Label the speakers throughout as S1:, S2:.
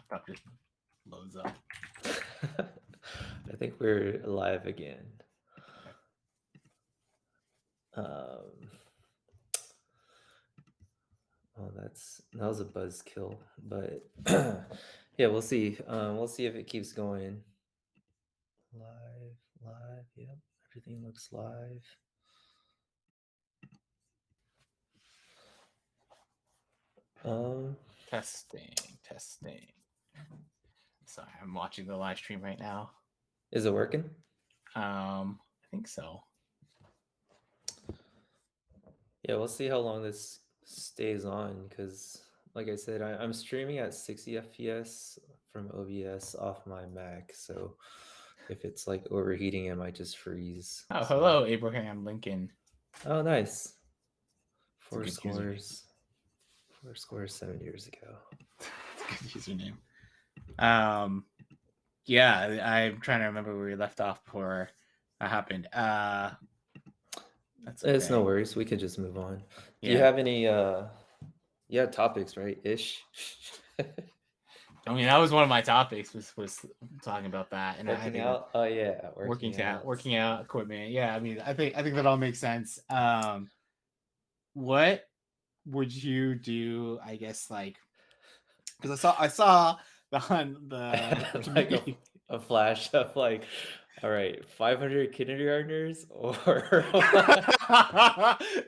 S1: Stuff just loads up.
S2: I think we're live again. Um, oh, that was a buzzkill, but yeah, we'll see. We'll see if it keeps going. Live. Yep, everything looks live. Um,
S1: Testing. Sorry, I'm watching the live stream right now.
S2: is it working?
S1: I think so.
S2: Yeah, we'll see how long this stays on because, like I said, I'm streaming at 60 FPS from OBS off my Mac. So if it's like overheating, it might just freeze.
S1: Oh,
S2: So,
S1: hello, Abraham Lincoln.
S2: oh, nice.
S1: It's a
S2: Four
S1: good username.
S2: scores. 4 scores 7 years ago.
S1: It's a good username. Yeah, I'm trying to remember where we left off before that happened. That's okay.
S2: It's no worries. We could just move on. Do you
S1: Yeah.
S2: have any you have topics, right? Ish.
S1: I mean, that was one of my topics was talking about that, and I
S2: Working
S1: think that
S2: out? Oh yeah, working out.
S1: working out equipment. Yeah, I mean, I think that all makes sense. What would you do? I guess like because I saw the
S2: Like
S1: community.
S2: a flash of like, all right, 500 kindergartners or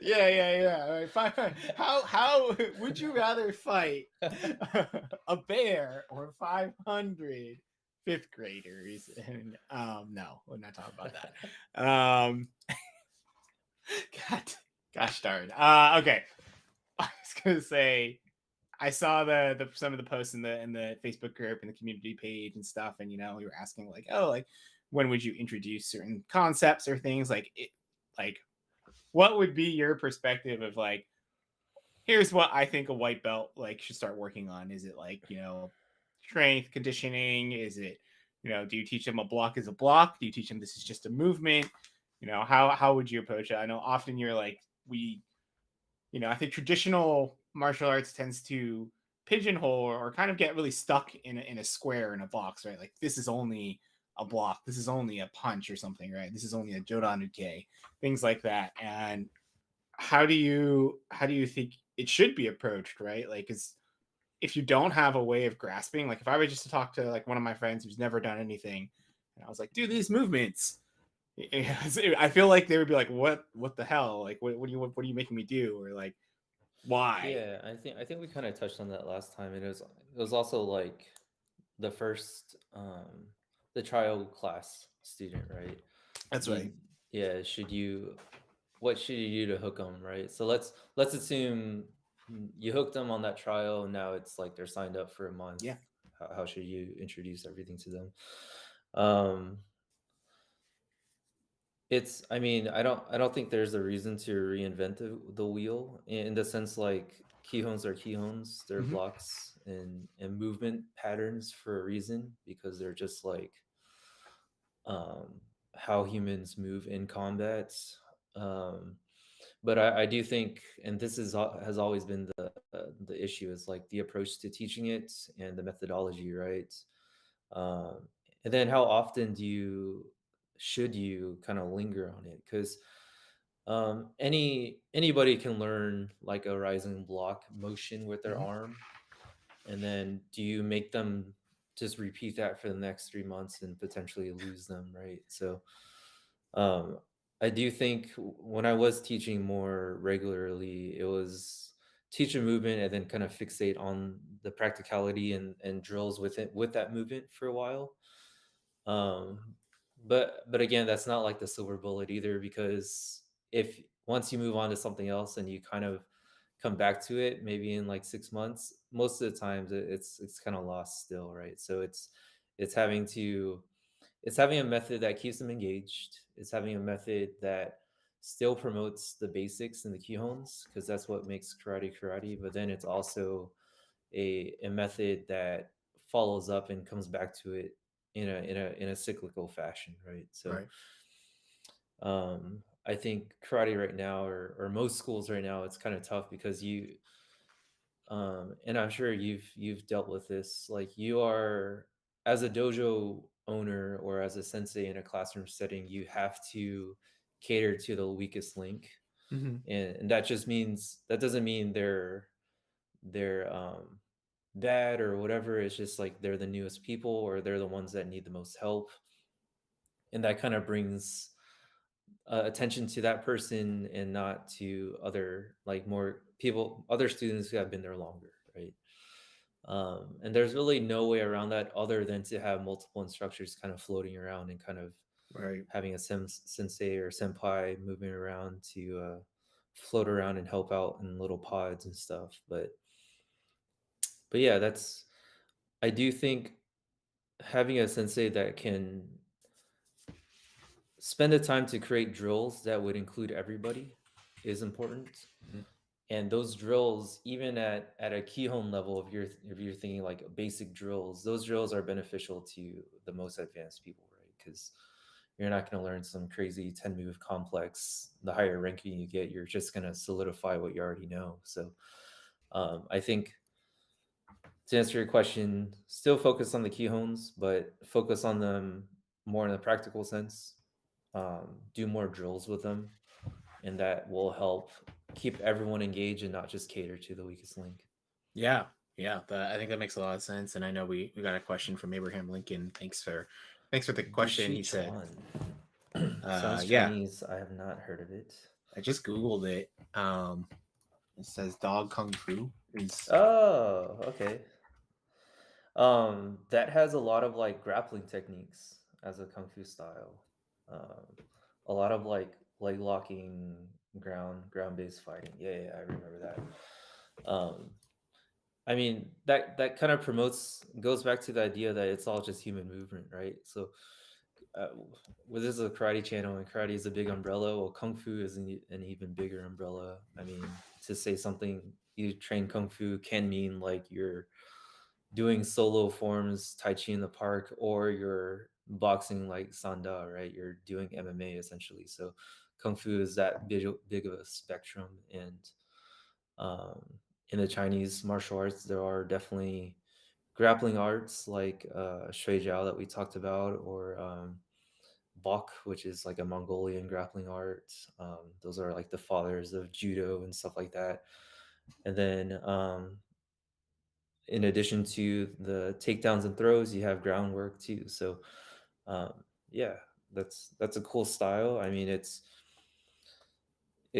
S1: Yeah. All right, how would you rather fight a bear or 500 fifth graders? And no, we're not talking about that. God, gosh darn. Okay, I was gonna say I saw the some of the posts in the Facebook group and the community page and stuff, and we were asking like, oh, like when would you introduce certain concepts or things like it, like what would be your perspective of like, here's what I think a white belt like should start working on? Is it like strength conditioning? Is it do you teach them a block is a block? Do you teach them this is just a movement? How would you approach it? I know often you're like I think traditional martial arts tends to pigeonhole or kind of get really stuck in a square in a box, right? Like this is only a block, this is only a punch or something, right? This is only a Jodan things like that. And how do you think it should be approached, right? Like, is if you don't have a way of grasping, like if I were just to talk to like one of my friends who's never done anything, and I was like, do these movements, I feel like they would be like, what the hell? Like, what are you making me do? Or like, why?
S2: yeah, I think we kind of touched on that last time. It was also like the first the trial class student, right?
S1: That's
S2: Do you,
S1: right.
S2: yeah, what should you do to hook them, right? So let's assume you hooked them on that trial and now it's like they're signed up for a month.
S1: Yeah.
S2: How should you introduce everything to them? Um it's I don't think there's a reason to reinvent the wheel in the sense like keyhones are keyhones, they're
S1: Hmm.
S2: blocks and movement patterns for a reason because they're just like um how humans move in combat. Um but I do think, and this has always been the issue, is like the approach to teaching it and the methodology, right? Um, and then how often should you kind of linger on it? Because anybody can learn like a rising block motion with their
S1: Hmm.
S2: arm, and then do you make them just repeat that for the next 3 months and potentially lose them, right? So um, I do think when I was teaching more regularly, it was teach a movement and then kind of fixate on the practicality and drills with it with that movement for a while. Um, but again, that's not like the silver bullet either because if once you move on to something else and you kind of come back to it maybe in like 6 months, most of the times it's kind of lost still, right? So it's having to it's having a method that keeps them engaged. It's having a method that still promotes the basics and the keyhones because that's what makes karate karate. But then it's also a method that follows up and comes back to it in a cyclical fashion, right? So
S1: Right.
S2: I think karate right now or most schools right now it's kind of tough because And I'm sure you've dealt with this. Like you are as a dojo owner or as a sensei in a classroom setting, you have to cater to the weakest link,
S1: Mhm.
S2: and that just means that doesn't mean they're bad or whatever. It's just like they're the newest people or they're the ones that need the most help, and that kind of brings attention to that person and not to other like more people, other students who have been there longer, right? And there's really no way around that other than to have multiple instructors kind of floating around and kind of
S1: Right.
S2: having a sensei or senpai moving around to float around and help out in little pods and stuff. But yeah, that's I do think having a sensei that can spend the time to create drills that would include everybody is important.
S1: Mhm.
S2: And those drills, even at a keyhone level, if you're thinking like basic drills, those drills are beneficial to the most advanced people, right? Because you're not going to learn some crazy 10 move complex. The higher ranking you get, you're just going to solidify what you already know. So I think to answer your question, still focus on the keyhones, but focus on them more in a practical sense. Do more drills with them, and that will help keep everyone engaged and not just cater to the weakest link.
S1: Yeah. Yeah. I think that makes a lot of sense. And I know we got a question from Abraham Lincoln. Thanks for the question.
S2: Bushi
S1: He said,
S2: Chuan. Sounds
S1: yeah,
S2: Chinese. I have not heard of it.
S1: I just Googled it. It says dog kung fu is
S2: Oh, okay. That has a lot of like grappling techniques as a kung fu style. Um, a lot of like leg locking, ground based fighting. Yeah, I remember that. I mean that kind of promotes goes back to the idea that it's all just human movement, right? So uh, well, this is a karate channel, and karate is a big umbrella. Well, kung fu is an even bigger umbrella. I mean, to say something you train kung fu can mean like you're doing solo forms, tai chi in the park, or you're boxing like sanda, right? You're doing MMA essentially. So, kung fu is that big of a spectrum, and um, in the Chinese martial arts, there are definitely grappling arts like Shui Jiao that we talked about, or Bok, which is like a Mongolian grappling art. Those are like the fathers of judo and stuff like that. And then, in addition to the takedowns and throws, you have groundwork too. So, yeah, that's a cool style. I mean, it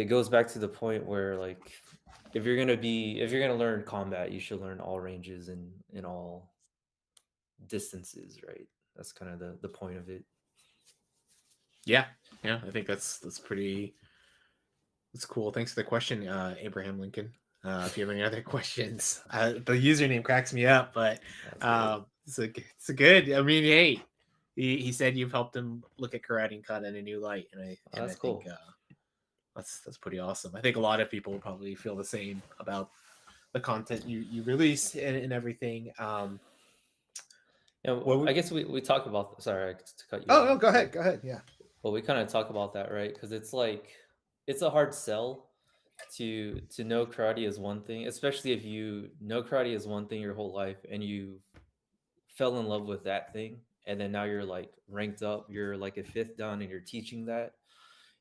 S2: goes back to the point where like if you're gonna learn combat, you should learn all ranges and in all distances, right? That's kind of the point of it.
S1: yeah, yeah. I think that's cool. Thanks for the question, Abraham Lincoln. If you have any other questions, the username cracks me up, but
S2: That's great.
S1: it's a good. I mean, hey, he said you've helped him look at karate and cut in a new light,
S2: Oh,
S1: and I
S2: that's
S1: think
S2: cool.
S1: that's pretty awesome. I think a lot of people probably feel the same about the content you release and everything.
S2: Yeah,
S1: What
S2: I
S1: would?
S2: guess we talk about. Sorry to cut you
S1: Oh no,
S2: off,
S1: go
S2: but
S1: ahead, go ahead. Yeah.
S2: we kind of talk about that, right? Because it's like it's a hard sell to know karate is one thing, especially if you know karate is one thing your whole life and you fell in love with that thing, and then now you're like ranked up, you're like a fifth down, and you're teaching that,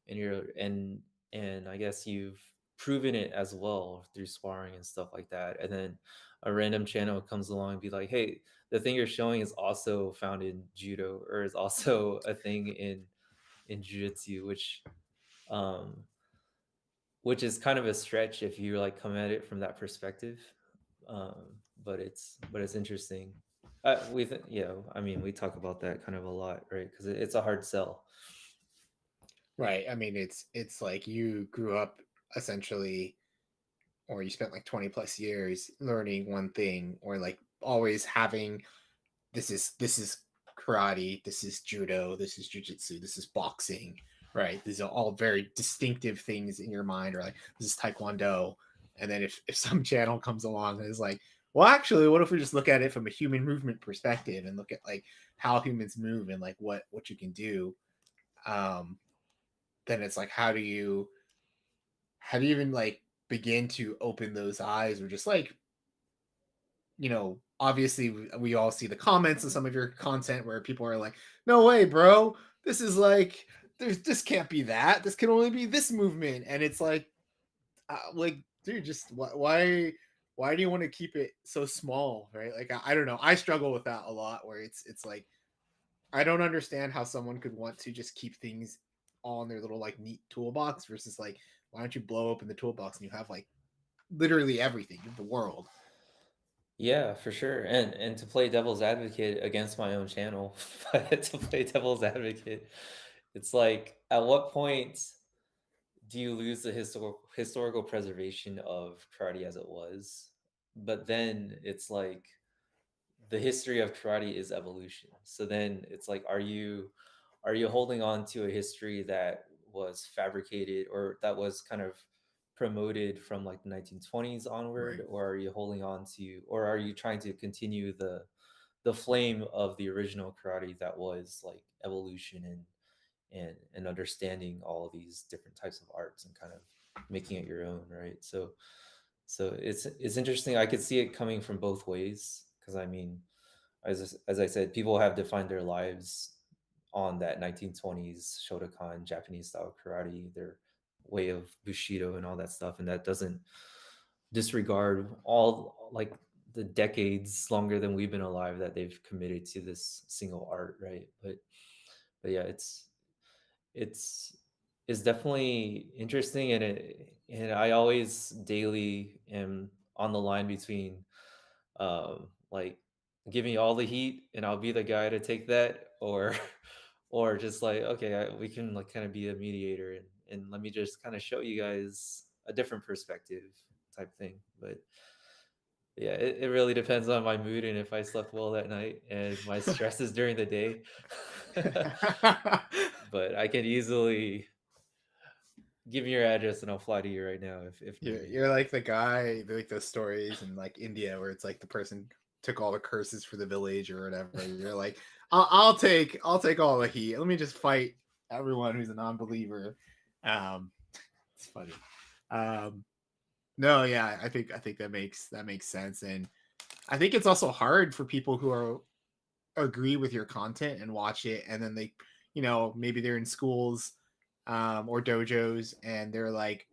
S2: and and I guess you've proven it as well through sparring and stuff like that. And then a random channel comes along and be like, hey, the thing you're showing is also found in judo or is also a thing in jiu-jitsu, um which is kind of a stretch if you like come at it from that perspective. But it's interesting. Yeah, I mean, we talk about that kind of a lot, right? Because it's a hard sell.
S1: Right. I mean, it's like you grew up essentially, or you spent like 20 plus years learning one thing, or like always having this is karate, this is judo, this is jujitsu, this is boxing, right? These are all very distinctive things in your mind, or like this is taekwondo. And then if some channel comes along and is like, well, actually, what if we just look at it from a human movement perspective and look at like how humans move and like what you can do? Um, then it's like, how do you even like begin to open those eyes, or just like obviously we all see the comments of some of your content where people are like, no way, bro. This is like, this can't be that. This can only be this movement. And it's like, dude, just why do you want to keep it so small? Right. Like, I don't know. I struggle with that a lot where it's like, I don't understand how someone could want to just keep things all in their little like neat toolbox versus like, why don't you blow open the toolbox and you have like literally everything in the world?
S2: Yeah, for sure. And to play devil's advocate against my own channel, to play devil's advocate, it's like at what point do you lose the historical preservation of karate as it was? But then it's like the history of karate is evolution. So then it's like, are you holding on to a history that was fabricated or that was kind of promoted from like the 1920s onward,
S1: Right.
S2: or are you holding on to, or are you trying to continue the flame of the original karate that was like evolution and understanding all of these different types of arts and kind of making it your own, right? So it's interesting. I could see it coming from both ways because I mean, as I said, people have defined their lives on that 1920s Shotokan Japanese style karate, their way of Bushido and all that stuff, and that doesn't disregard all like the decades longer than we've been alive that they've committed to this single art, right? But yeah, it's it's definitely interesting, and I always daily am on the line between like give me all the heat and I'll be the guy to take that, or or just like okay, we can like kind of be a mediator and let me just kind of show you guys a different perspective type thing. But yeah, it really depends on my mood and if I slept well that night and my stresses during the day. But I can easily give me your address and I'll fly to you right now if needed.
S1: You're like the guy, like those stories in like India where it's like the person took all the curses for the village or whatever. You're like, I'll take all the heat. Let me just fight everyone who's a non-believer. Um, it's funny. Um, no, yeah, I think that makes sense, and I think it's also hard for people who are agree with your content and watch it, and then they, maybe they're in schools, or dojos, and they're like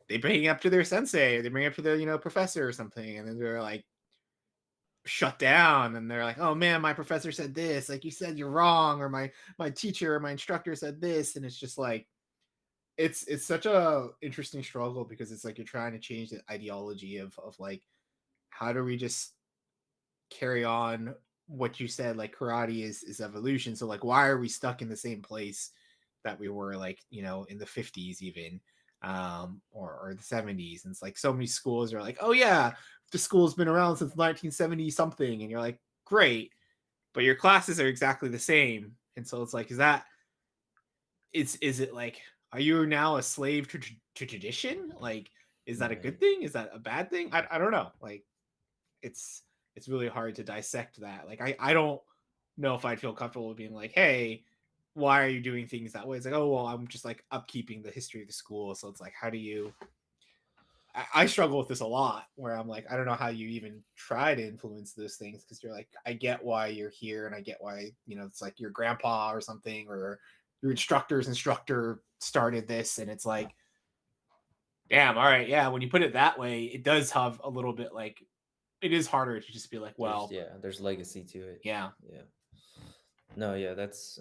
S1: they bring it up to their sensei, or they bring it up to their professor or something, and then they're like shut down, and they're like, oh man, my professor said this, like you said you're wrong, or my teacher or my instructor said this, and it's just like it's such a interesting struggle because it's like you're trying to change the ideology of like how do we just carry on what you said, like karate is evolution, so like why are we stuck in the same place that we were like in the 50s even, or the 70s, and it's like so many schools are like, oh yeah, the school's been around since 1970 something, and you're like, great, but your classes are exactly the same, and so it's like, is it like, are you now a slave to tradition, like is that a good
S2: Right.
S1: thing, is that a bad thing, I don't know, like it's it's really hard to dissect that. Like I don't know if I'd feel comfortable with being like, hey, why are you doing things that way? It's like, oh well, I'm just like upkeeping the history of the school. So it's like, how do you? I struggle with this a lot, where I'm like, I don't know how you even try to influence those things because you're like, I get why you're here, and I get why it's like your grandpa or something, or your instructor's instructor started this, and it's like, damn, all right, yeah. When you put it that way, it does have a little bit like it is harder to just be like,
S2: There's
S1: well,
S2: yeah, there's legacy to it.
S1: yeah.
S2: Yeah. No, yeah, that's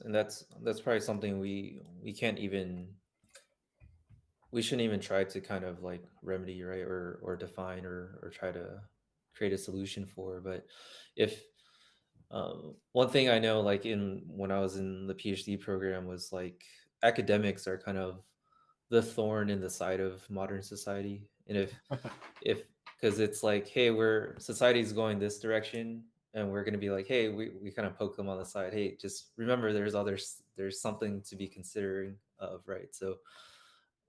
S2: probably something we can't even we shouldn't even try to kind of like remedy, right? Or define or try to create a solution for. But if one thing I know, like in when I was in the PhD program, was like academics are kind of the thorn in the side of modern society. And if because it's like, hey, we're society's going this direction, and we're going to be like, hey, we kind of poke them on the side, hey, just remember there's something to be considering of, right? So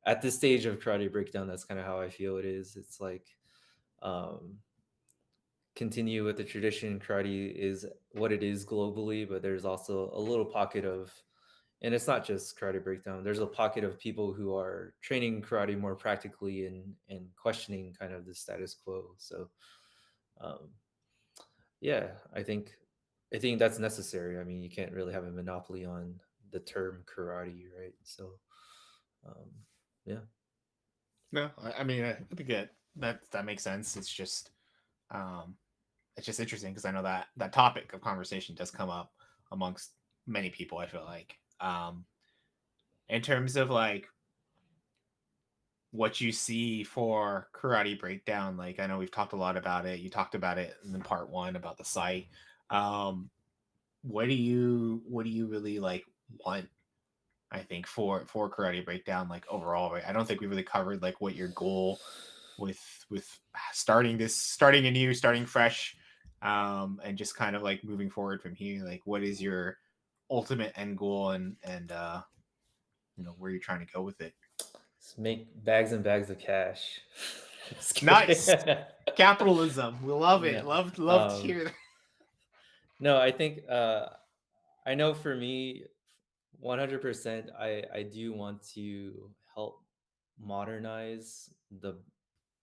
S2: at this stage of karate breakdown, that's kind of how I feel it is. It's like um continue with the tradition. Karate is what it is globally, but there's also a little pocket of, and it's not just karate breakdown. There's a pocket of people who are training karate more practically and questioning kind of the status quo. So, um, Yeah, I think that's necessary. I mean, you can't really have a monopoly on the term karate, right? So, um, yeah.
S1: No, I mean, I think that makes sense. Um, it's just interesting because I know that that topic of conversation does come up amongst many people. I feel like, in terms of like what you see for karate breakdown, like I know we've talked a lot about it. You talked about it in part one about the site. Um, what do you really like want, I think, for karate breakdown, like overall, right? I don't think we really covered like what your goal with starting anew, starting fresh, and just kind of like moving forward from here. Like, what is your ultimate end goal, and where you're trying to go with it?
S2: Just make bags and bags of cash. Just kidding.
S1: Nice capitalism. We love it.
S2: No.
S1: Love to
S2: Um,
S1: hear that.
S2: no, I think I know for me, 100%, I do want to help modernize the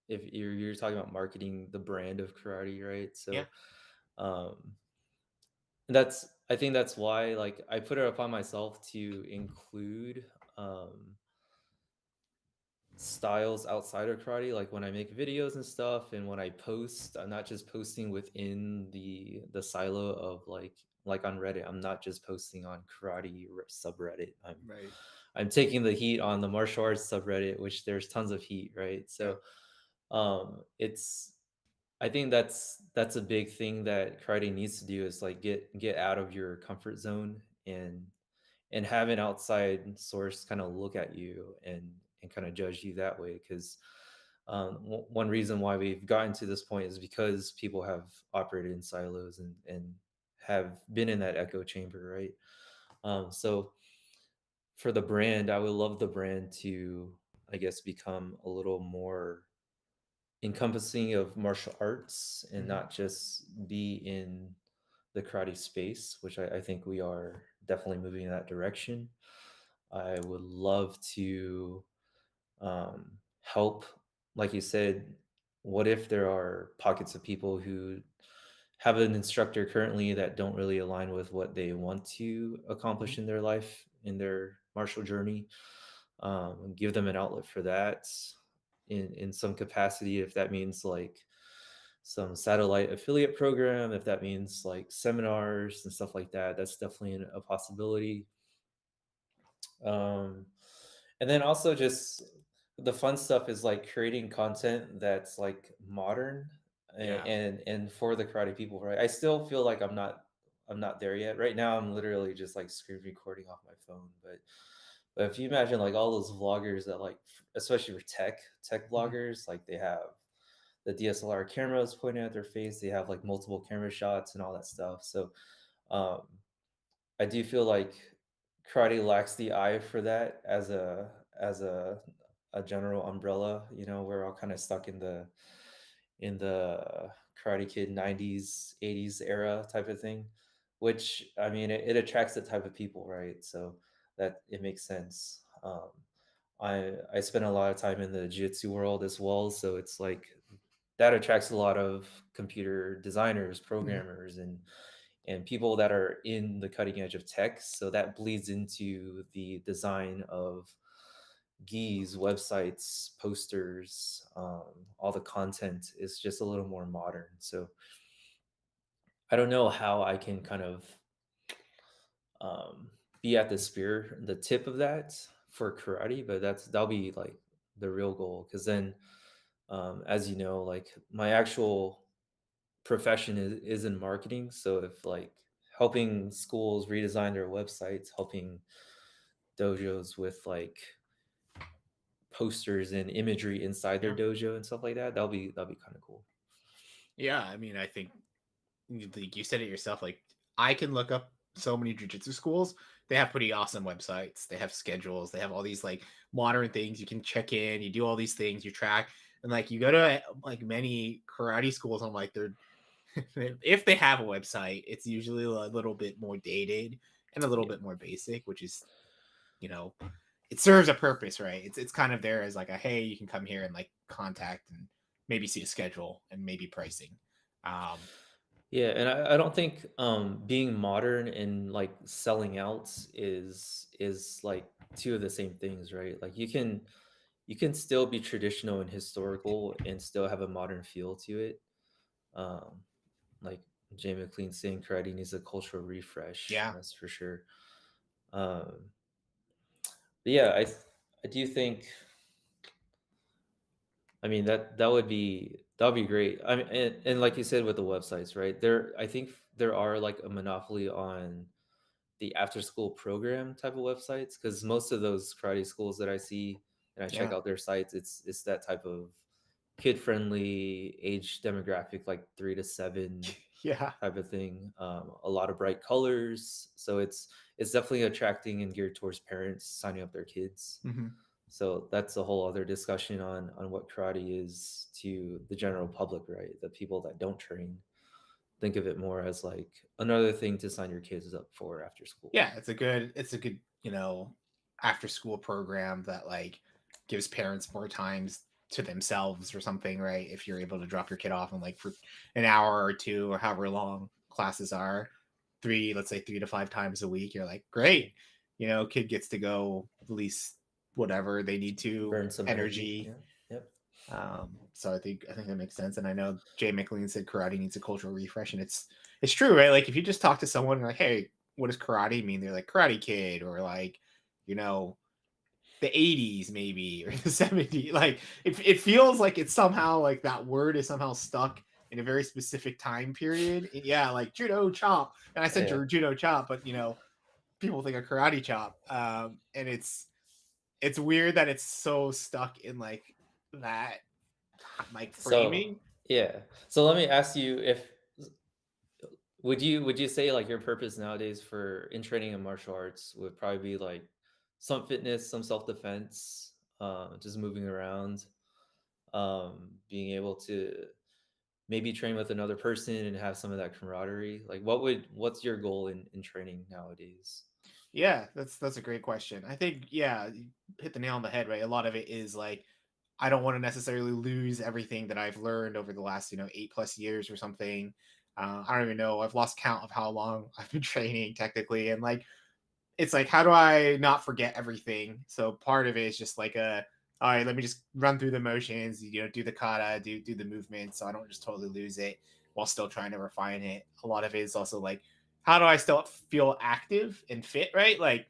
S2: if you're talking about marketing the brand of karate, right?
S1: Yeah.
S2: So um that's I think that's why like I put it upon myself to include um styles outside of karate, like when I make videos and stuff and when I post, I'm not just posting within the silo of like on Reddit. I'm not just posting on subreddit.
S1: Right.
S2: I'm taking the heat on the martial arts subreddit, which there's tons of heat, right?
S1: Yeah.
S2: So it's I think that's a big thing that karate needs to do is like get out of your comfort zone and have an outside source kind of look at you and kind of judge you that way because one reason why we've gotten to this point is because people have operated in silos and have been in that echo chamber, right? So for the brand, I would love the brand to, I guess, become a little more encompassing of martial arts and
S1: Hmm.
S2: not just be in the karate space, which I think we are definitely moving in that direction. I would love to help, like you said, what if there are pockets of people who have an instructor currently that don't really align with what they want to
S1: Hmm.
S2: accomplish in their life, in their martial journey? And give them an outlet for that in some capacity, if that means like some satellite affiliate program, if that means like seminars and stuff like that, that's definitely a possibility. Um, and then also just the fun stuff is like creating content that's like modern
S1: Yeah.
S2: and for the karate people, right? I still feel like I'm not there yet. Right now I'm literally just like screen recording off my phone, but if you imagine like all those vloggers that like especially for tech
S1: Hmm.
S2: vloggers, like they have the DSLR cameras pointing at their face, they have like multiple camera shots and all that stuff. So um I do feel like karate lacks the eye for that as a general umbrella. We're all kind of stuck in the Karate Kid 90s, 80s era type of thing, which I mean it attracts the type of people, right? So that it makes sense. I spend a lot of time in the jiu-jitsu world as well, so it's like that attracts a lot of computer designers,
S1: Hmm.
S2: programmers, and people that are in the cutting edge of tech. So that bleeds into the design of gis, websites, posters, all the content is just a little more modern. So I don't know how I can kind of um, be at the tip of that for karate, but that'll be like the real goal. Because then, as you know, like my actual profession is in marketing. So if like helping schools redesign their websites, helping dojos with like posters and imagery inside their
S1: Yeah.
S2: dojo and stuff like that, that'll be kind of cool.
S1: Yeah. I mean, I think like you said it yourself. Like, I can look up so many jujitsu schools. They have pretty awesome websites. They have schedules. They have all these like modern things you can check in. You do all these things. You track, and like you go to like many karate schools. I'm like, they're if they have a website, it's usually a little bit more dated and a little
S2: Yeah.
S1: bit more basic, which is, you know, it serves a purpose, right? It's kind of there as like a hey, you can come here and like contact and maybe see a schedule and maybe pricing. Um,
S2: Yeah, and I don't think being modern and like selling out is like two of the same things, right? Like you can still be traditional and historical and still have a modern feel to it. Um, like Jay McLean saying, karate needs a cultural refresh.
S1: Yeah.
S2: That's for sure. Um, but yeah, I do think. I mean that would be great. I mean, and like you said with the websites, right? I think there are like a monopoly on the after school program type of websites because most of those karate schools that I see and I check
S1: Yeah.
S2: out their sites, it's that type of kid friendly age demographic, like 3 to 7
S1: Yeah.
S2: type of thing. A lot of bright colors, so it's definitely attracting and geared towards parents signing up their kids.
S1: Hmm.
S2: So that's a whole other discussion on what karate is to the general public, right? The people that don't train think of it more as like another thing to sign your kids up for after school.
S1: Yeah, it's a good, after school program that like gives parents more times to themselves or something, right? If you're able to drop your kid off and like for an hour or two or however long classes are, let's say 3 to 5 times a week, you're like, great. Kid gets to go at least whatever they need to,
S2: Burn some energy.
S1: energy.
S2: Yeah. Yep.
S1: So I think that makes sense. And I know Jay McLean said karate needs a cultural refresh, and it's true, right? Like if you just talk to someone like, hey, what does karate mean? They're like Karate Kid, or like, you know, the 80s maybe, or the 70s. Like it feels like it's somehow like that word is somehow stuck in a very specific time period. Yeah, like judo chop. And I said
S2: Yeah.
S1: judo chop, but people think of karate chop. And it's weird that it's so stuck in like that like
S2: So
S1: framing.
S2: yeah. So let me ask you if would you say like your purpose nowadays for in training in martial arts would probably be like some fitness, some self defense, just moving around, being able to maybe train with another person and have some of that camaraderie? Like what's your goal in training nowadays?
S1: Yeah, that's a great question. I think, yeah, you hit the nail on the head, right? A lot of it is like I don't want to necessarily lose everything that I've learned over the last 8+ years or something. I don't even know. I've lost count of how long I've been training technically, and like it's like how do I not forget everything? So part of it is just like all right, let me just run through the motions, do the kata, do the movement, so I don't just totally lose it while still trying to refine it. A lot of it is also like how do I still feel active and fit, right? Like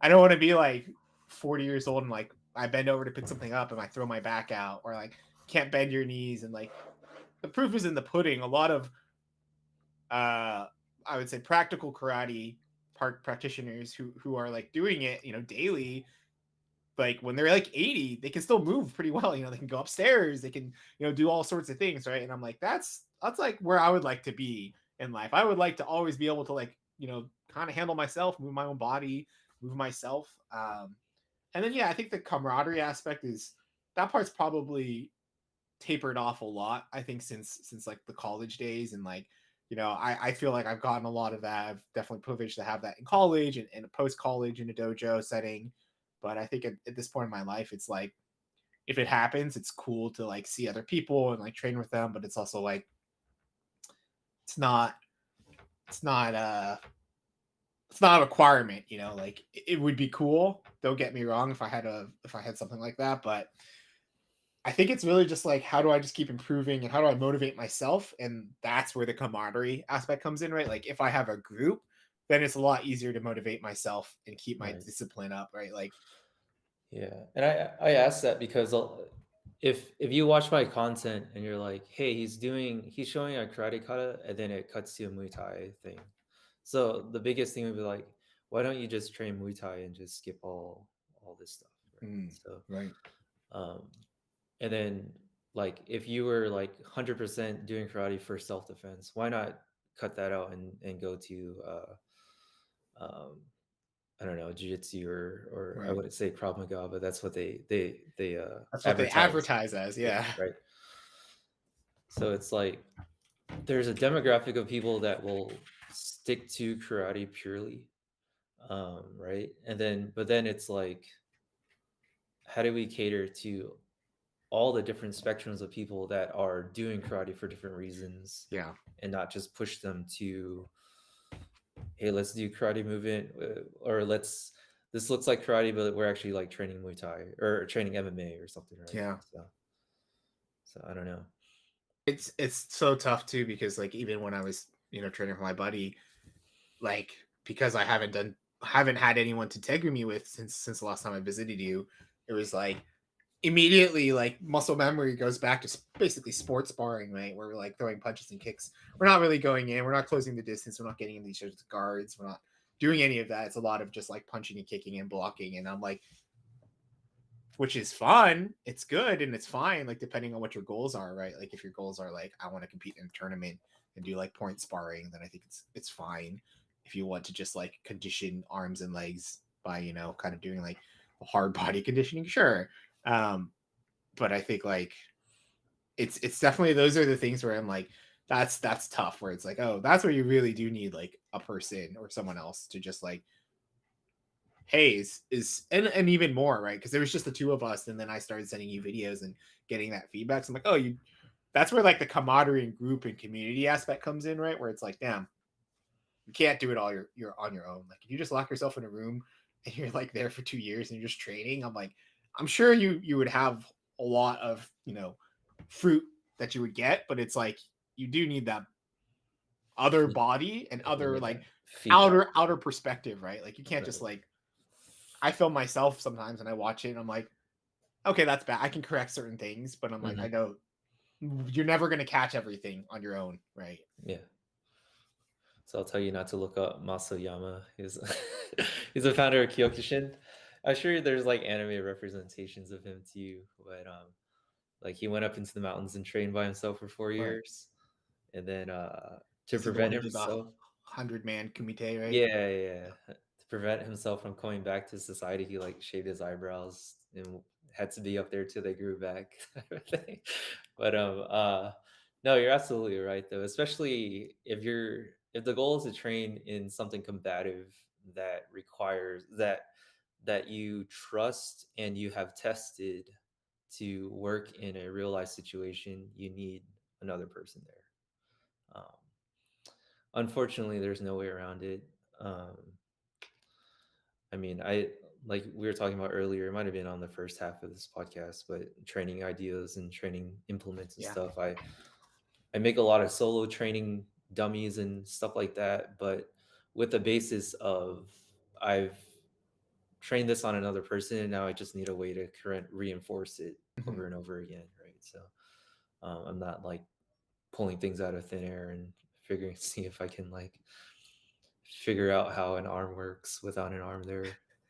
S1: I don't want to be like 40 years old and like I bend over to pick something up and I throw my back out, or like can't bend your knees, and like the proof is in the pudding. A lot of uh I would say practical karate park practitioners who are like doing it, daily, like when they're like 80, they can still move pretty well. They can go upstairs, they can, do all sorts of things, right? And I'm like, that's like where I would like to be in life. I would like to always be able to like, kind of handle myself, move my own body, move myself. And then yeah, I think the camaraderie aspect is that part's probably tapered off a lot, I think, since like the college days. And like I feel like I've gotten a lot of that. I've definitely privileged to have that in college and post college in a dojo setting. But I think at this point in my life it's like if it happens it's cool to like see other people and like train with them, but it's also like it's not it's not it's not a requirement. Like it would be cool, don't get me wrong, if I had something like that, but I think it's really just like how do I just keep improving and how do I motivate myself? And that's where the camaraderie aspect comes in, right? Like if I have a group, then it's a lot easier to motivate myself and keep my
S2: Right.
S1: discipline up, right? Like,
S2: Yeah, and I asked that because if you watch my content and you're like, hey, he's showing a karate kata, and then it cuts to a Muay Thai thing. So the biggest thing would be like, why don't you just train Muay Thai and just skip all this stuff, right? So,
S1: right.
S2: um, and then like if you were like 100% doing karate for self defense, why not cut that out and go to um, I don't know, jiu-jitsu or I
S1: Right.
S2: wouldn't say Krav Maga, but that's what they
S1: That's what they
S2: advertise.
S1: advertise as.
S2: Yeah,
S1: Yeah.
S2: right. So it's like there's a demographic of people that will stick to karate purely, right? And then but then it's like how do we cater to all the different spectrums of people that are doing karate for different reasons,
S1: Yeah.
S2: and not just push them to, hey, let's do karate movement, or let's, this looks like karate, but we're actually like training Muay Thai or training MMA or something, right?
S1: Yeah.
S2: So I don't know.
S1: It's so tough too, because like even when I was, training for my buddy, like because I haven't had anyone to tag me with since the last time I visited you, it was like immediately like muscle memory goes back to basically sports sparring, right? Where we're like throwing punches and kicks. We're not really going in. We're not closing the distance. We're not getting in each other's guards. We're not doing any of that. It's a lot of just like punching and kicking and blocking. And I'm like, which is fun. It's good and it's fine. Like depending on what your goals are, right? Like if your goals are like I want to compete in a tournament and do like point sparring, then I think it's fine. If you want to just like condition arms and legs by kind of doing like hard body conditioning, sure. Um, but I think like it's definitely those are the things where I'm like that's tough. Where it's like oh that's where you really do need like a person or someone else to just like hey is and even more right because there was just the two of us and then I started sending you videos and getting that feedback. So I'm like oh you that's where like the camaraderie and group and community aspect comes in right where it's like damn you can't do it all you're on your own. Like if you just lock yourself in a room and you're like there for 2 years and you're just training, I'm like, I'm sure you would have a lot of fruit that you would get, but it's like you do need that other
S2: Fe-
S1: body and other
S2: yeah,
S1: like
S2: feedback.
S1: outer perspective, right? Like you can't just
S2: Right.
S1: like I film myself sometimes and I watch it and I'm like, okay, that's bad. I can correct certain things, but I'm like, I
S2: Hmm.
S1: know you're never gonna catch everything on your own, right?
S2: Yeah. So I'll tell you not to look up Masayama. He's he's a founder of Kyokushin. I'm sure there's like anime representations of him too, but like he went up into the mountains and trained by himself for four
S1: Right.
S2: years, and then to
S1: Is he the
S2: prevent
S1: one who did the
S2: himself,
S1: 100-man kumite, right?
S2: yeah, to prevent himself from coming back to society, he like shaved his eyebrows and had to be up there till they grew back. Type of thing. But no, you're absolutely right though, especially if the goal is to train in something combative that requires that you trust and you have tested to work in a real life situation, you need another person there. Unfortunately, there's no way around it. Um, I mean, I like we were talking about earlier, it might have been on the first half of this podcast, but training ideas and training implements and
S1: Yeah.
S2: stuff. I make a lot of solo training dummies and stuff like that, but with the basis of I've trained this on another person and now I just need a way to reinforce it
S1: Mhm.
S2: over and over again, right? So I'm not like pulling things out of thin air and figuring see if I can like figure out how an arm works without an arm there.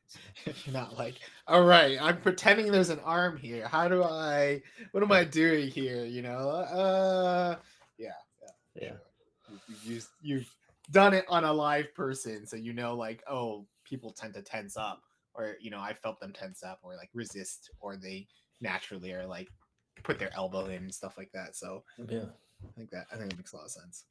S2: So
S1: You're not like, all right, I'm pretending there's an arm here. What am I
S2: right.
S1: doing here? Yeah, yeah, for
S2: Yeah.
S1: sure. You've done it on a live person, so like, oh, people tend to tense up, or I felt them tense up, or like resist, or they naturally are like put their elbow in and stuff like that. So
S2: Yeah.
S1: I think it makes a lot of sense.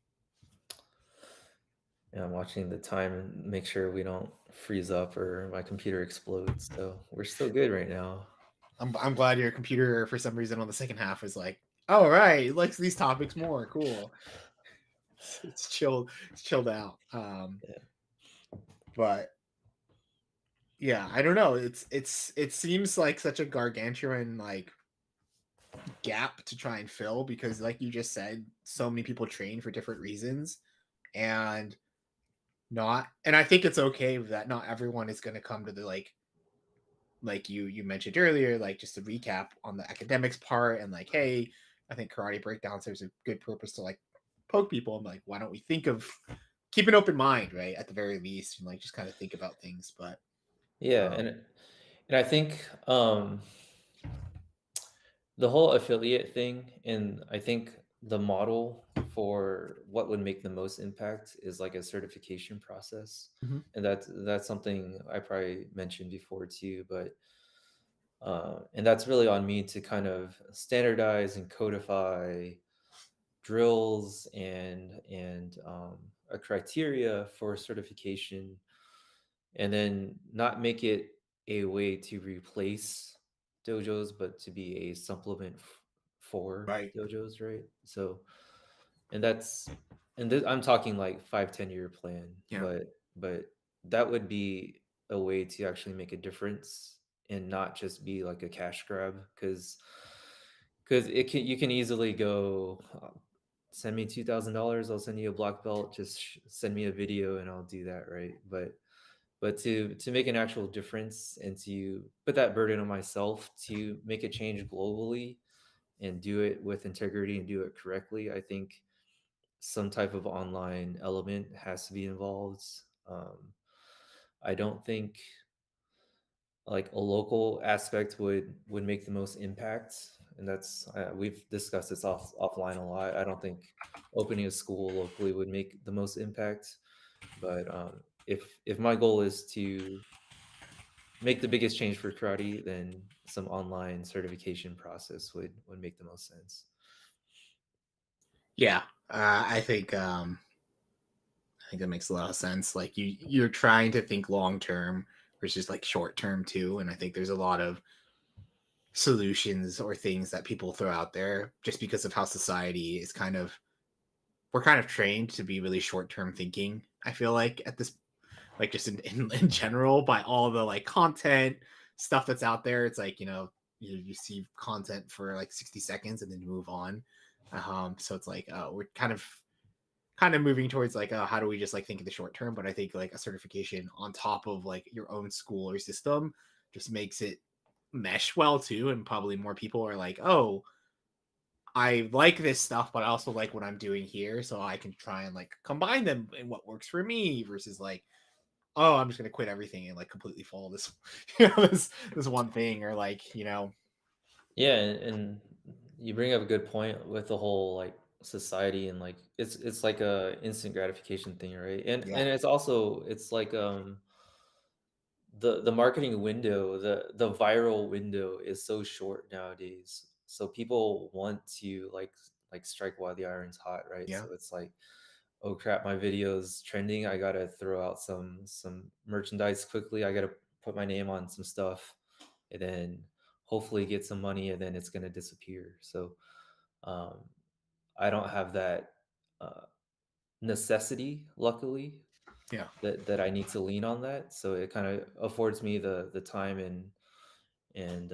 S2: Yeah, I'm watching the time and make sure we don't freeze up or my computer explodes. So we're still good right now.
S1: I'm glad your computer for some reason on the second half was like, all right, it likes these topics more. Cool. It's chilled. It's chilled out.
S2: Yeah.
S1: But yeah, I don't know. It seems like such a gargantuan like gap to try and fill because, like you just said, so many people train for different reasons, and not. And I think it's okay that not everyone is going to come to the like you mentioned earlier, like just to recap on the academics part and like, hey, I think karate breakdowns there's a good purpose to like poke people. I'm like, why don't we think of keep an open mind, right? At the very least, and like just kind of think about things. But
S2: Yeah,
S1: um
S2: and I think the whole affiliate thing, and I think the model for what would make the most impact is like a certification process.
S1: mhm.
S2: And that's something I probably mentioned before too, but and that's really on me to kind of standardize and codify drills and a criteria for certification, and then not make it a way to replace dojos, but to be a supplement for
S1: Right.
S2: dojos, right? So, and that's and I'm talking like 5-10 year plan,
S1: Yeah.
S2: but that would be a way to actually make a difference and not just be like a cash grab, because it can you can easily go, send me $2,000, I'll send you a black belt, just send me a video and I'll do that, right? But to make an actual difference and to put that burden on myself to make a change globally and do it with integrity and do it correctly, I think some type of online element has to be involved. I don't think like a local aspect would make the most impact, and that's we've discussed this offline a lot. I don't think opening a school locally would make the most impact, but if my goal is to make the biggest change for karate, then some online certification process would make the most sense.
S1: Yeah. I think that makes a lot of sense. Like you're trying to think long term versus like short term too. And I think there's a lot of solutions or things that people throw out there just because of how society is kind of we're kind of trained to be really short term thinking. I feel like at this like just in general by all the like content stuff that's out there. It's like, you see content for like 60 seconds and then you move on. So it's like we're kind of moving towards like how do we just like think of the short term, but I think like a certification on top of like your own school or system just makes it mesh well too, and probably more people are like, oh, I like this stuff but I also like what I'm doing here, so I can try and like combine them in what works for me versus like, oh, I'm just gonna quit everything and like completely follow this this one thing, or like
S2: Yeah, and you bring up a good point with the whole like society, and like it's like a instant gratification thing, right?
S1: yeah,
S2: And it's also it's like the marketing window, the viral window is so short nowadays. So people want to like strike while the iron's hot, right?
S1: yeah.
S2: So it's like, oh crap, my video's trending. I gotta throw out some merchandise quickly. I gotta put my name on some stuff, and then hopefully get some money, and then it's gonna disappear. So um, I don't have that uh, necessity, luckily,
S1: Yeah.
S2: that I need to lean on that. So it kind of affords me the time and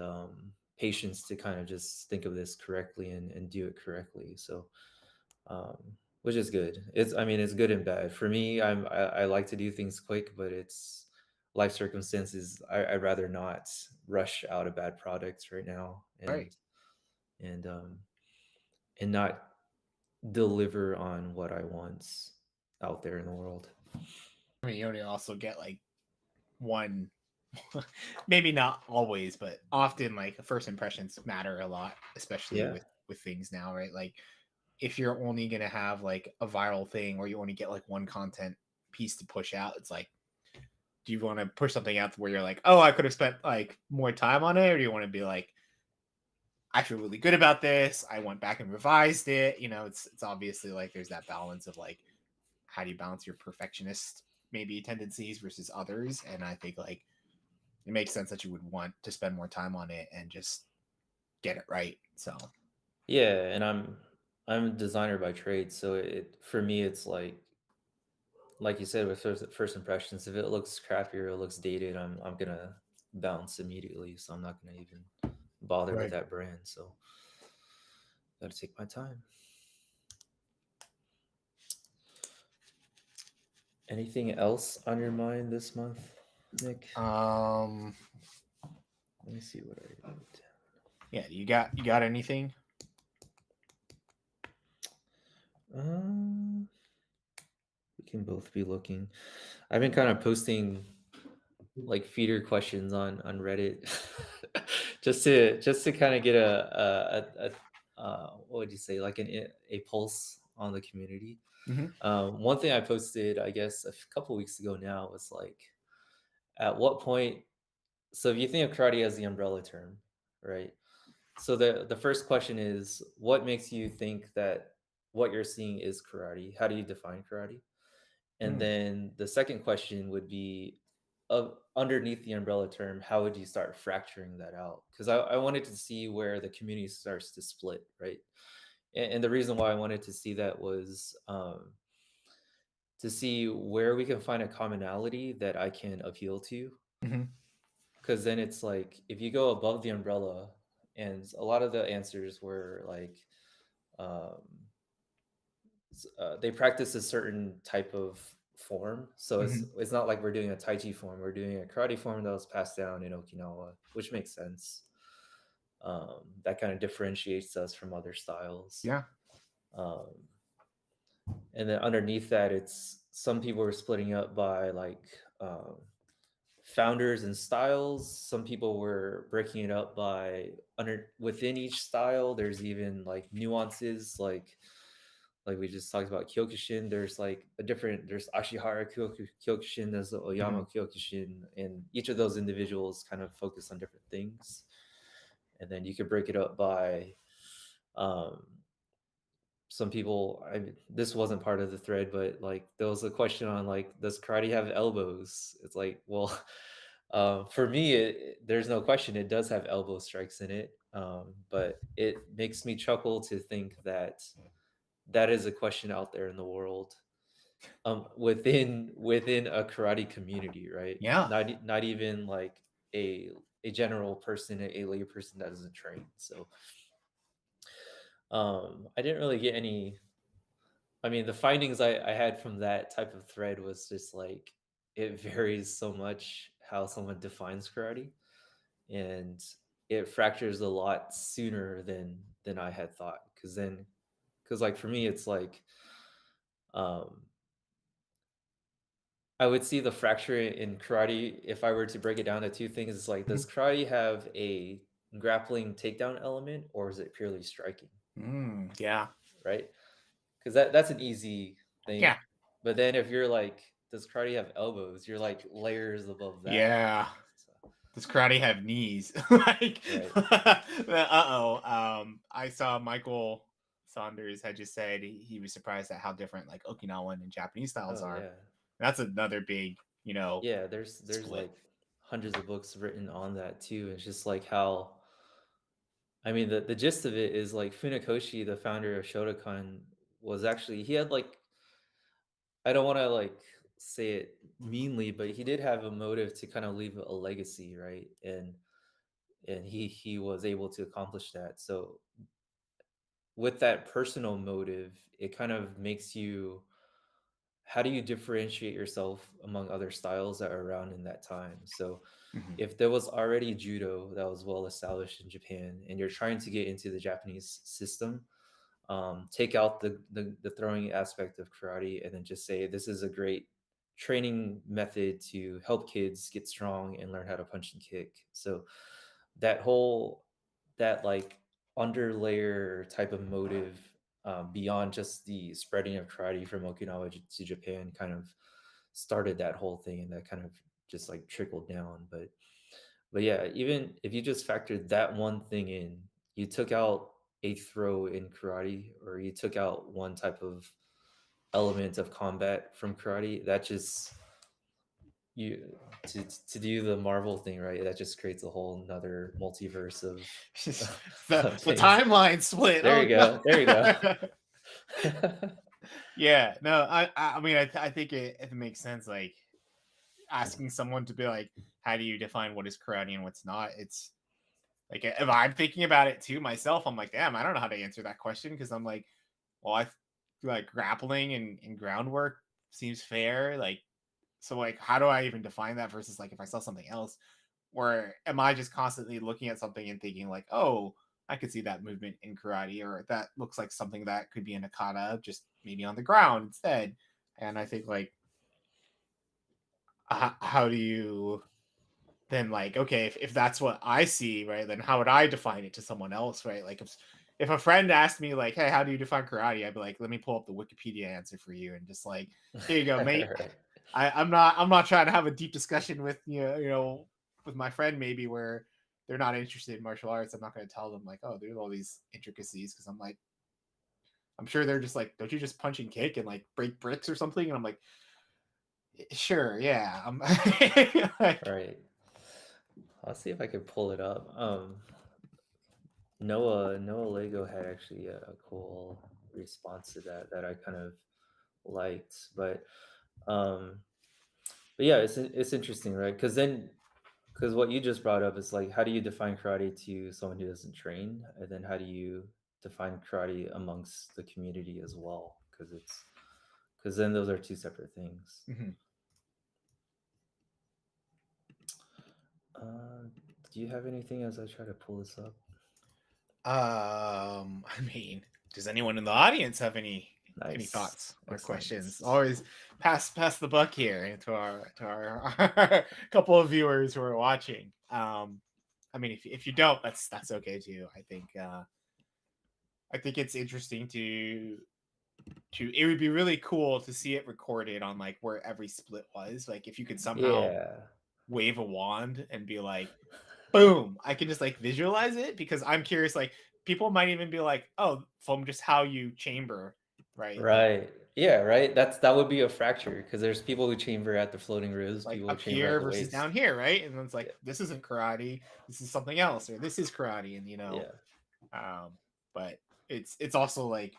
S2: patience to kind of just think of this correctly and do it correctly. So um, which is good. It's I mean it's good and bad. For me, I like to do things quick, but it's life circumstances. I'd rather not rush out a bad product right now
S1: Right.
S2: and um and not deliver on what I want out there in the world.
S1: I mean, you only also get like one, maybe not always, but often like first impressions matter a lot, especially
S2: Yeah.
S1: with things now, right? Like if you're only gonna have like a viral thing or you only get like one content piece to push out, it's like, do you want to push something out where you're like, oh, I could have spent like more time on it, or do you want to be like, I feel really good about this, I went back and revised it? It's obviously like there's that balance of like, how do you balance your perfectionist maybe tendencies versus others? And I think like it makes sense that you would want to spend more time on it and just get it right. So
S2: Yeah, and I'm a designer by trade, so it for me it's like you said with first impressions, if it looks crappy or it looks dated, I'm gonna bounce immediately. So I'm not gonna even bother with
S1: right.
S2: that brand. So gotta take my time. Anything else on your mind this month, Nick?
S1: Um
S2: Let me see what I wrote.
S1: yeah, you got anything?
S2: We can both be looking. I've been kind of posting like feeder questions on Reddit, just to kind of get a what would you say, like a pulse on the community.
S1: Mm-hmm.
S2: One thing I posted, I guess, a couple weeks ago now was like, at what point? So if you think of karate as the umbrella term, right? So the first question is, what makes you think that what you're seeing is karate? How do you define karate? And
S1: Hmm.
S2: then the second question would be, underneath the umbrella term, how would you start fracturing that out? Because I wanted to see where the community starts to split, right? And the reason why I wanted to see that was to see where we can find a commonality that I can appeal to.
S1: Mhm.
S2: Because then it's like if you go above the umbrella, and a lot of the answers were like um, they practice a certain type of form. So
S1: Mhm.
S2: it's not like we're doing a Tai Chi form. We're doing a karate form that was passed down in Okinawa, which makes sense. That kind of differentiates us from other styles.
S1: Yeah.
S2: Um, and then underneath that, it's some people are splitting up by like founders and styles. Some people were breaking it up by under within each style. There's even like nuances, like we just talked about Kyokushin. There's like a different. There's Ashihara Kyokushin. There's the Oyama
S1: Mhm.
S2: Kyokushin, and each of those individuals kind of focus on different things. And then you could break it up by um, some people. I mean, this wasn't part of the thread, but like there was a question on like, does karate have elbows? It's like, well, for me, there's no question it does have elbow strikes in it, but it makes me chuckle to think that that is a question out there in the world, within a karate community, right?
S1: Yeah.
S2: Not even like a a general person, a lay person that doesn't train. So I didn't really get any. I mean, the findings I had from that type of thread was just like it varies so much how someone defines karate, and it fractures a lot sooner than I had thought. Because like for me, it's like um, I would see the fracture in karate if I were to break it down to two things. It's like, does
S1: Mhm.
S2: karate have a grappling takedown element, or is it purely striking?
S1: Yeah.
S2: Right? Because that's an easy thing.
S1: Yeah.
S2: But then if you're like, does karate have elbows? You're like layers above that.
S1: Yeah.
S2: So,
S1: Does karate have knees? Like,
S2: right.
S1: uh-oh. I saw Michael Saunders had just said he was surprised at how different like Okinawan and Japanese styles
S2: Oh
S1: are.
S2: yeah.
S1: That's another big,
S2: Yeah, there's
S1: split.
S2: like hundreds of books written on that too. It's just like how, I mean, the gist of it is like Funakoshi, the founder of Shotokan, was actually, he had like, I don't want to like say it meanly, but he did have a motive to kind of leave a legacy, right? And he was able to accomplish that. So with that personal motive, it kind of makes you, how do you differentiate yourself among other styles that are around in that time? So
S1: Mhm.
S2: if there was already judo that was well established in Japan and you're trying to get into the Japanese system, take out the throwing aspect of karate and then just say this is a great training method to help kids get strong and learn how to punch and kick. So that whole, that like underlayer type of motive, beyond just the spreading of karate from Okinawa to Japan kind of started that whole thing, and that kind of just like trickled down. But yeah, even if you just factored that one thing in, you took out a throw in karate, or you took out one type of element of combat from karate, that just, you, to do the Marvel thing, right? That just creates a whole another multiverse of of
S1: The
S2: things.
S1: timeline split.
S2: There
S1: Oh
S2: you go. There you go.
S1: god. Yeah, no, I mean, I think it makes sense. Like asking someone to be like, how do you define what is karate and what's not? It's like if I'm thinking about it too myself, I'm like, damn, I don't know how to answer that question because I'm like, well, I feel like grappling and groundwork seems fair. Like, so like, how do I even define that versus like if I saw something else? Or am I just constantly looking at something and thinking like, oh, I could see that movement in karate, or that looks like something that could be in a kata, just maybe on the ground instead. And I think like, how do you then like, okay, if that's what I see, right, then how would I define it to someone else, right? Like if a friend asked me like, hey, how do you define karate? I'd be like, let me pull up the Wikipedia answer for you and just like, here you go, mate.
S2: Right.
S1: I'm not trying to have a deep discussion with with my friend maybe where they're not interested in martial arts. I'm not going to tell them like, oh, there's all these intricacies because I'm like, I'm sure they're just like, don't you just punch and kick and like break bricks or something? And I'm like, Sure, yeah. Like,
S2: Right. I'll see if I can pull it up. Noah Lego had actually a cool response to that I kind of liked, um, but yeah, it's interesting, right? Because what you just brought up is like, how do you define karate to someone who doesn't train, and then how do you define karate amongst the community as well? Because then those are two separate things.
S1: mhm.
S2: Uh, do you have anything as I try to pull this up?
S1: I mean, does anyone in the audience have any
S2: Nice,
S1: thoughts or
S2: excellent.
S1: questions? Always pass the buck here to our couple of viewers who are watching. I mean, if you don't, that's okay too. I think it's interesting to it would be really cool to see it recorded on like where every split was. Like if you could somehow
S2: Yeah,
S1: wave a wand and be like, boom, I can just like visualize it, because I'm curious, like people might even be like, oh, from just how you chamber, right?
S2: right. Yeah, right. That would be a fracture because there's people who chamber at the floating ribs,
S1: Like
S2: people who
S1: up
S2: chamber at
S1: here
S2: the
S1: versus
S2: waist.
S1: down here, right? And then it's like,
S2: Yeah,
S1: this isn't karate, this is something else, or this is karate, and
S2: yeah,
S1: but it's also like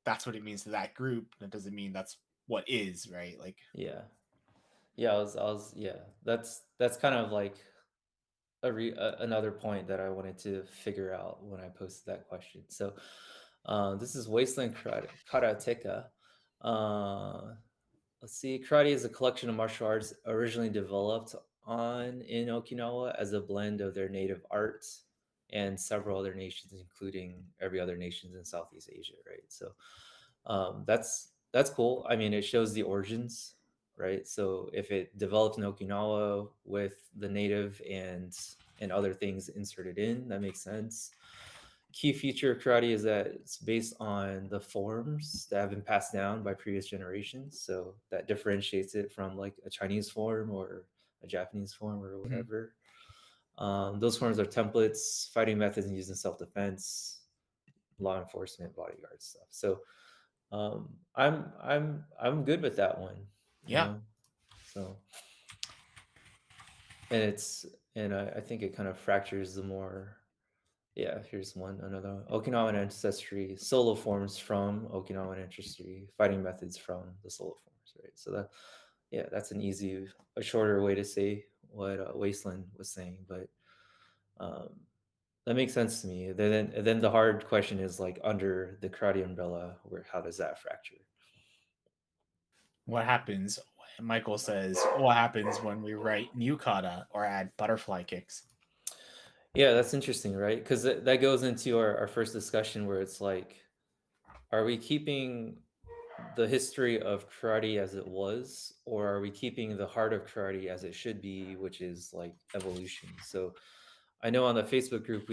S1: that's what it means to that group. That doesn't mean that's what is, right? Like,
S2: yeah, yeah. Yeah. That's kind of like another point that I wanted to figure out when I posted that question. So, this is Wasteland Karateka. Uh, let's see. Karate is a collection of martial arts originally developed on in Okinawa as a blend of their native arts and several other nations, including every other nations in Southeast Asia. Right. So, that's cool. I mean, it shows the origins, right? So if it developed in Okinawa with the native and other things inserted in, that makes sense. Key feature of karate is that it's based on the forms that have been passed down by previous generations. So that differentiates it from like a Chinese form or a Japanese form or
S1: mhm.
S2: whatever. Those forms are templates, fighting methods used in self-defense, law enforcement, bodyguard stuff. So I'm good with that one, you
S1: Yeah.
S2: know. So and it's and I think it kind of fractures the more. Yeah, here's another Okinawan ancestry, solo forms from Okinawan ancestry, fighting methods from the solo forms, right? So that's a shorter way to say what Wasteland was saying, but um, that makes sense to me. Then the hard question is like under the karate umbrella, where how does that fracture?
S1: What happens? Michael says, what happens when we write new kata or add butterfly kicks?
S2: Yeah, that's interesting, right? Because that goes into our first discussion where it's like, are we keeping the history of karate as it was, or are we keeping the heart of karate as it should be, which is like evolution? So I know on the Facebook group,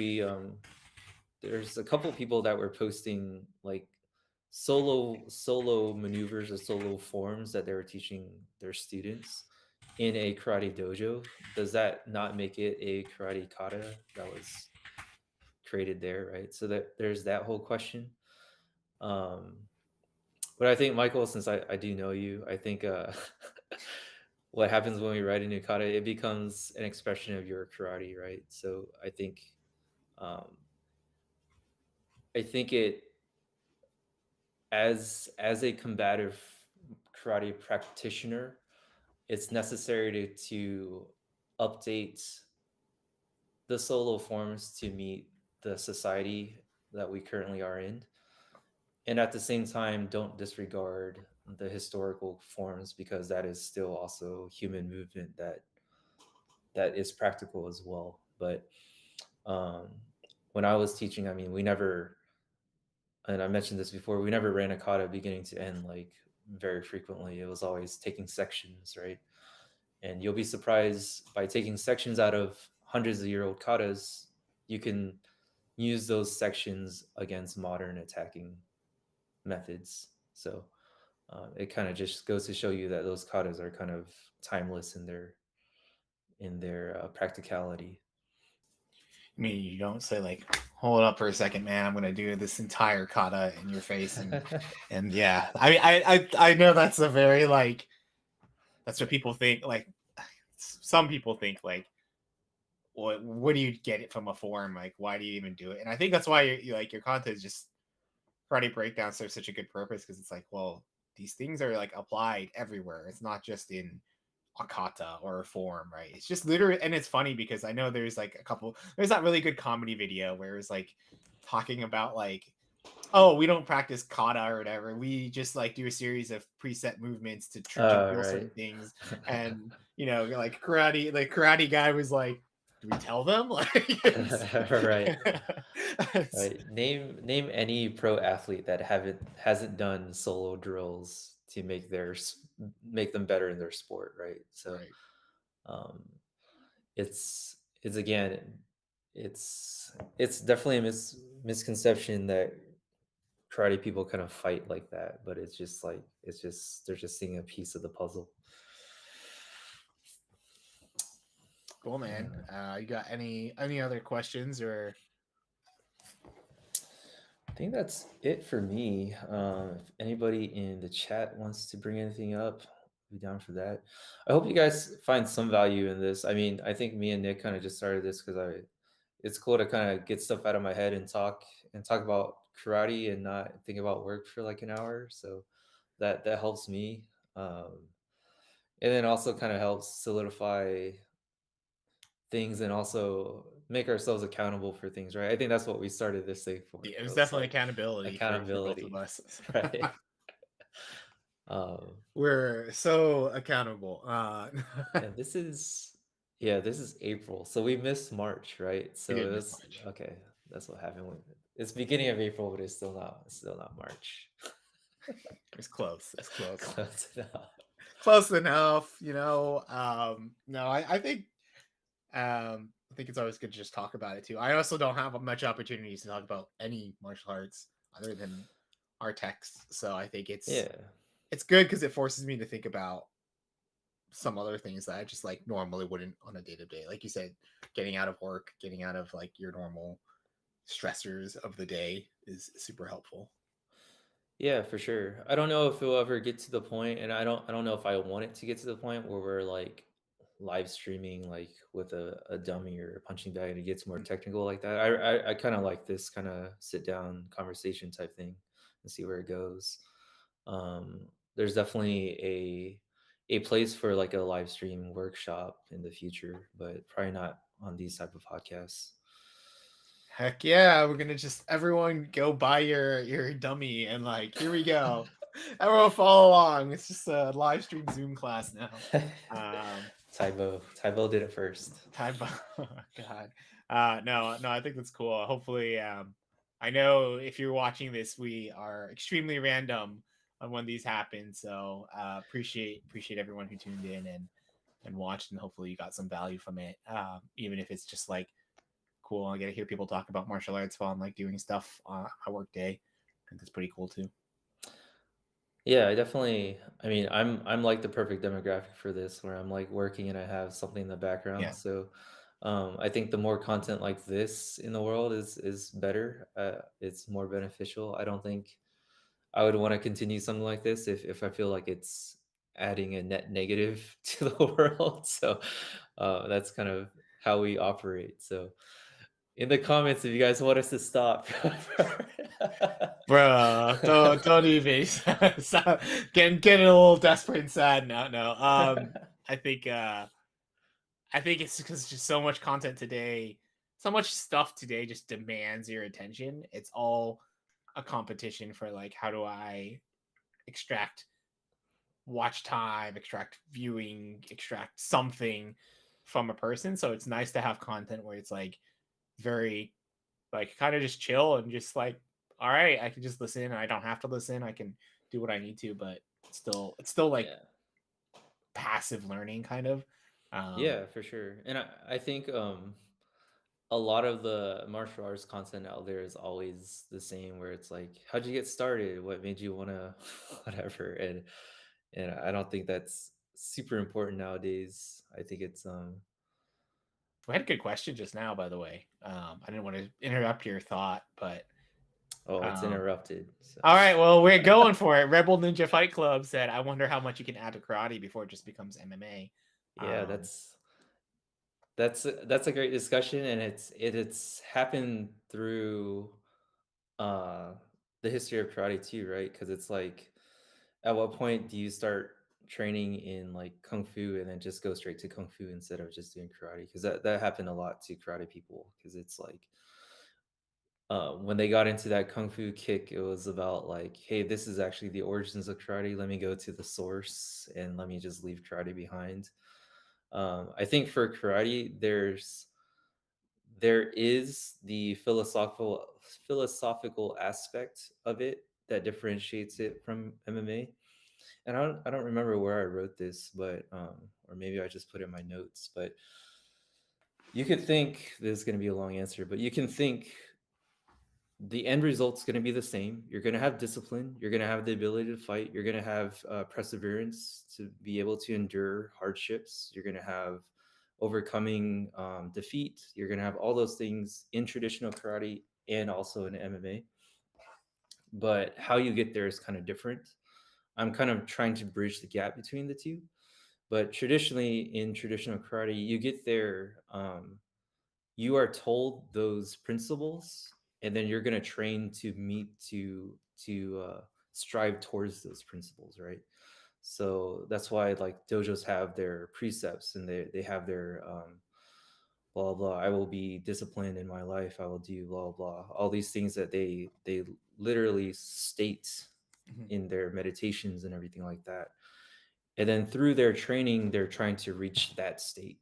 S2: there's a couple people that were posting like solo maneuvers or solo forms that they were teaching their students in a karate dojo. Does that not make it a karate kata that was created there, right? So that there's that whole question. Um, but I think Michael, since I do know you, I think what happens when we write a new kata, it becomes an expression of your karate, right? So um, I think it as a combative karate practitioner, it's necessary to update the solo forms to meet the society that we currently are in, and at the same time don't disregard the historical forms because that is still also human movement that is practical as well. But um, when I was teaching, I mean, we never, and I mentioned this before, we never ran a kata beginning to end like very frequently. It was always taking sections, right? And you'll be surprised by taking sections out of hundreds of year old katas, you can use those sections against modern attacking methods. So it kind of just goes to show you that those katas are kind of timeless in their practicality.
S1: I mean, you don't say like, hold up for a second, man. I'm gonna do this entire kata in your face, and yeah. I know that's a very like That's what people think. Like some people think like, what do you get it from a forum? Like, why do you even do it? And I think that's why you like your content is just karate breakdowns serve such a good purpose because it's like, well, these things are like applied everywhere. It's not just in a kata or a forum, right? It's just literally, and it's funny because I know there's like there's that really good comedy video where it's like talking about like, oh, we don't practice kata or whatever. We just like do a series of preset movements to feel
S2: Right.
S1: certain things. And like karate guy was like, do we tell them? Like,
S2: Right. Right. Name any pro athlete that hasn't done solo drills to make them better in their sport, right? So
S1: right.
S2: um it's again it's definitely a misconception that karate people kind of fight like that, but it's just like they're just seeing a piece of the puzzle.
S1: Cool, man. You got any other questions or?
S2: I think that's it for me. If anybody in the chat wants to bring anything up, I'll be down for that. I hope you guys find some value in this. I mean, I think me and Nick kind of just started this because it's cool to kind of get stuff out of my head and talk about karate and not think about work for like an hour. So that helps me. And then also kind of helps solidify things and also make ourselves accountable for things, right? I think that's what we started this thing for.
S1: Yeah, it
S2: It
S1: was
S2: was
S1: definitely
S2: like
S1: accountability for both of
S2: accountability,
S1: us.
S2: right? um
S1: We're so accountable.
S2: and this is April, so we missed March, right?
S1: We
S2: So
S1: didn't
S2: it
S1: miss
S2: was
S1: much.
S2: okay. That's what happened with it. It's beginning of April, but it's still not March.
S1: It's close. It's close.
S2: Close enough.
S1: Close enough. No, I think it's always good to just talk about it too. I also don't have much opportunities to talk about any martial arts other than our texts. So I think
S2: Yeah.
S1: it's good because it forces me to think about some other things that I just like normally wouldn't on a day to day. Like you said, getting out of work, getting out of like your normal stressors of the day is super helpful.
S2: Yeah, for sure. I don't know if it'll ever get to the point, and I don't know if I want it to get to the point where we're like live streaming like with a dummy or a punching bag and it gets more technical like that. I kind of like this kind of sit down conversation type thing and see where it goes. There's definitely a place for like a live stream workshop in the future, but probably not on these type of podcasts.
S1: Heck yeah, we're gonna just everyone go buy your dummy and like here we go. Everyone follow along. It's just a live stream Zoom class now.
S2: Tybo did it first.
S1: Time oh, God. No, I think that's cool. Hopefully, I know if you're watching this, we are extremely random on when these happen. So appreciate everyone who tuned in and watched, and hopefully you got some value from it. Even if it's just like cool. I get to hear people talk about martial arts while I'm like doing stuff on my work day. I think that's pretty cool too.
S2: Yeah, I definitely. I mean, I'm like the perfect demographic for this, where I'm like working and I have something in the background.
S1: Yeah.
S2: So, I think the more content like this in the world is better. It's more beneficial. I don't think I would want to continue something like this if I feel like it's adding a net negative to the world. So, that's kind of how we operate. So, in the comments, if you guys want us to stop.
S1: Bro, don't even getting a little desperate and sad now. No. I think I think it's because just so much content today, so much stuff today just demands your attention. It's all a competition for like how do I extract watch time, extract viewing, extract something from a person. So it's nice to have content where it's like very like kind of just chill and just like, all right, I can just listen. I don't have to listen. I can do what I need to, but it's still like
S2: Yeah.
S1: passive learning kind of.
S2: Yeah, for sure. And I think a lot of the martial arts content out there is always the same, where it's like, how'd you get started? What made you wanna whatever? And I don't think that's super important nowadays. I think it's
S1: We had a good question just now, by the way. I didn't want to interrupt your thought, but
S2: Oh, it's
S1: Um,
S2: interrupted. So
S1: all right, well, we're going for it. Rebel Ninja Fight Club said, "I wonder how much you can add to karate before it just becomes MMA."
S2: yeah,
S1: Um,
S2: that's a great discussion, and it's happened through uh the history of karate too, right? Because it's like, at what point do you start training in like kung fu and then just go straight to kung fu instead of just doing karate? Because that happened a lot to karate people. Because it's like, when they got into that kung fu kick, it was about like, hey, this is actually the origins of karate. Let me go to the source and let me just leave karate behind. I think for karate, there is the philosophical aspect of it that differentiates it from MMA. And I don't remember where I wrote this, but or maybe I just put it in my notes. But you could think, this is going to be a long answer, but you can think the end result's going to be the same. You're going to have discipline. You're going to have the ability to fight. You're going to have perseverance to be able to endure hardships. You're going to have overcoming defeat. You're going to have all those things in traditional karate and also in MMA. But how you get there is kind of different. I'm kind of trying to bridge the gap between the two. But traditionally, in traditional karate, you get there. You are told those principles, and then you're going to train to meet to strive towards those principles, right? So that's why like dojos have their precepts, and they have their blah blah. I will be disciplined in my life. I will do blah blah. All these things that they literally state
S1: mhm.
S2: in their meditations and everything like that. And then through their training, they're trying to reach that state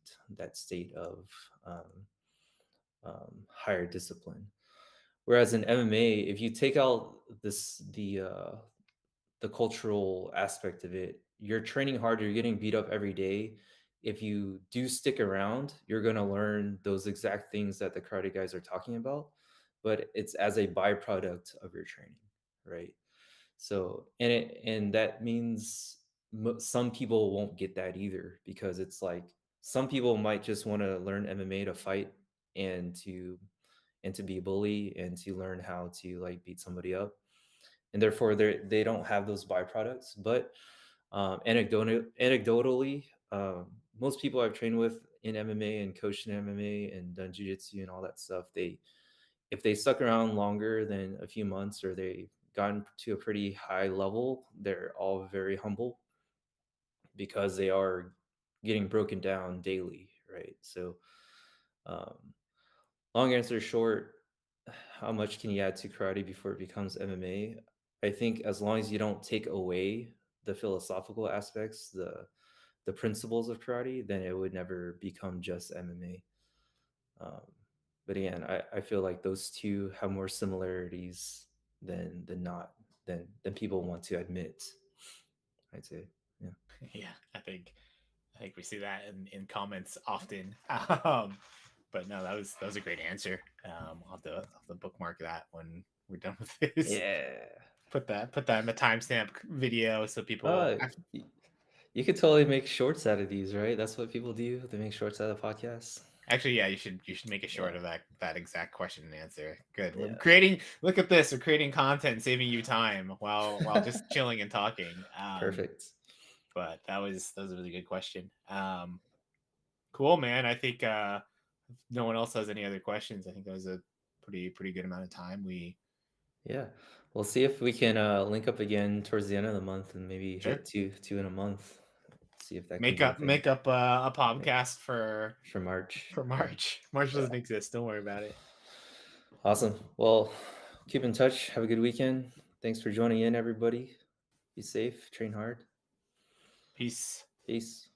S2: of higher discipline. Whereas in MMA, if you take out the cultural aspect of it, you're training hard, you're getting beat up every day. If you do stick around, you're going to learn those exact things that the karate guys are talking about, but it's as a byproduct of your training, right? So, and that means some people won't get that either, because it's like some people might just want to learn MMA to fight and to be a bully and to learn how to like beat somebody up, and therefore they don't have those byproducts. But anecdotally, most people I've trained with in MMA and coached in MMA and done jujitsu and all that stuff, they if they stuck around longer than a few months, or they gotten to a pretty high level, they're all very humble because they are getting broken down daily, right? So, um, long answer short, how much can you add to karate before it becomes MMA? I think as long as you don't take away the philosophical aspects, the principles of karate, then it would never become just MMA. Um, but again, I feel like those two have more similarities than not than people want to admit. I'd say, yeah,
S1: Yeah, I think we see that in comments often. But no, that was a great answer. I'll have to bookmark that when we're done with this.
S2: yeah.
S1: Put that in the timestamp video so people.
S2: Uh, y- you could totally make shorts out of these, right? That's what people do. They make shorts out of podcasts.
S1: Actually, yeah, you should make a short
S2: Yeah,
S1: of that exact question and answer. Good. We're
S2: yeah,
S1: creating. Look at this. We're creating content, saving you time while just chilling and talking.
S2: perfect.
S1: But that was a really good question. Cool, man. I think if no one else has any other questions, I think that was a pretty good amount of time. We
S2: Yeah, we'll see if we can link up again towards the end of the month and maybe
S1: sure
S2: hit two in a month. See if that can be a thing.
S1: make up a
S2: Yeah,
S1: podcast
S2: for March.
S1: for
S2: Yeah,
S1: March. March
S2: yeah.
S1: doesn't exist. Don't worry about it.
S2: Awesome. Well, keep in touch. Have a good weekend. Thanks for joining in, everybody. Be safe. Train hard.
S1: Peace.
S2: Peace.